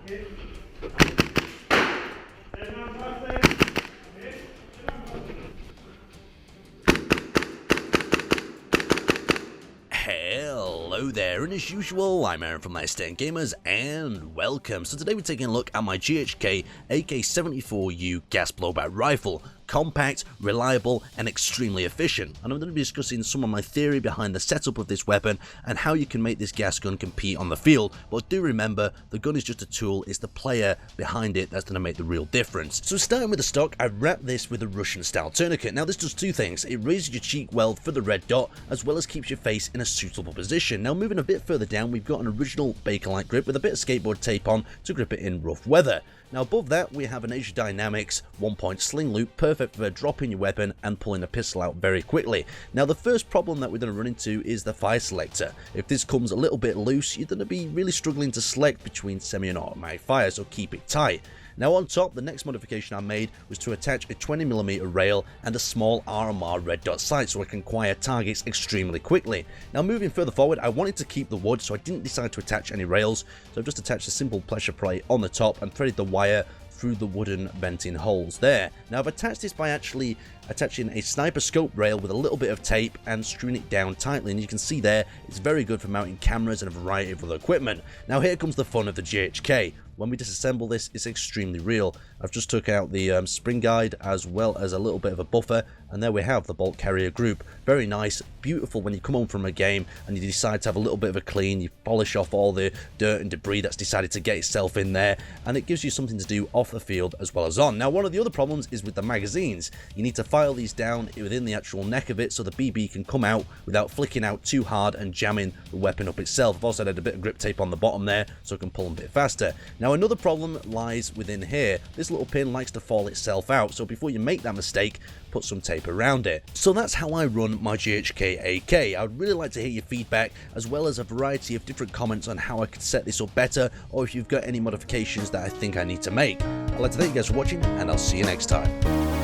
Hello there, and as usual, I'm Aaron from My Stand Gamers, and welcome. So today we're taking a look at my GHK AK74U gas blowback rifle. Compact, reliable, and extremely efficient. And I'm going to be discussing some of my theory behind the setup of this weapon and how you can make this gas gun compete on the field. But do remember, the gun is just a tool, it's the player behind it that's going to make the real difference. So starting with the stock, I've wrapped this with a Russian style tourniquet. Now this does two things: it raises your cheek weld for the red dot, as well as keeps your face in a suitable position. Now moving a bit further down, we've got an original Bakelite grip with a bit of skateboard tape on to grip it in rough weather. Now above that, we have an Asia Dynamics 1-point sling loop, perfect for dropping your weapon and pulling a pistol out very quickly. Now the first problem that we're going to run into is the fire selector. If this comes a little bit loose, you're going to be really struggling to select between semi and automatic fire, so keep it tight. Now on top, the next modification I made was to attach a 20mm rail and a small RMR red dot sight so I can acquire targets extremely quickly. Now moving further forward, I wanted to keep the wood, so I didn't decide to attach any rails, so I've just attached a simple pressure plate on the top and threaded the wire through the wooden venting holes there. Now I've attached this by actually attaching a sniper scope rail with a little bit of tape and screwing it down tightly, and you can see there it's very good for mounting cameras and a variety of other equipment. Now here comes the fun of the GHK. When we disassemble this, it's extremely real. I've just took out the spring guide as well as a little bit of a buffer, and there we have the bolt carrier group. Very nice, beautiful when you come home from a game and you decide to have a little bit of a clean, you polish off all the dirt and debris that's decided to get itself in there, and it gives you something to do off the field as well as on. Now one of the other problems is with the magazines. You need to file these down within the actual neck of it so the BB can come out without flicking out too hard and jamming the weapon up itself. I've also added a bit of grip tape on the bottom there so I can pull them a bit faster. Now another problem lies within here. This little pin likes to fall itself out, so before you make that mistake, put some tape around it. So that's how I run my GHK AK. I would really like to hear your feedback, as well as a variety of different comments on how I could set this up better, or if you've got any modifications that I think I need to make. I'd like to thank you guys for watching, and I'll see you next time.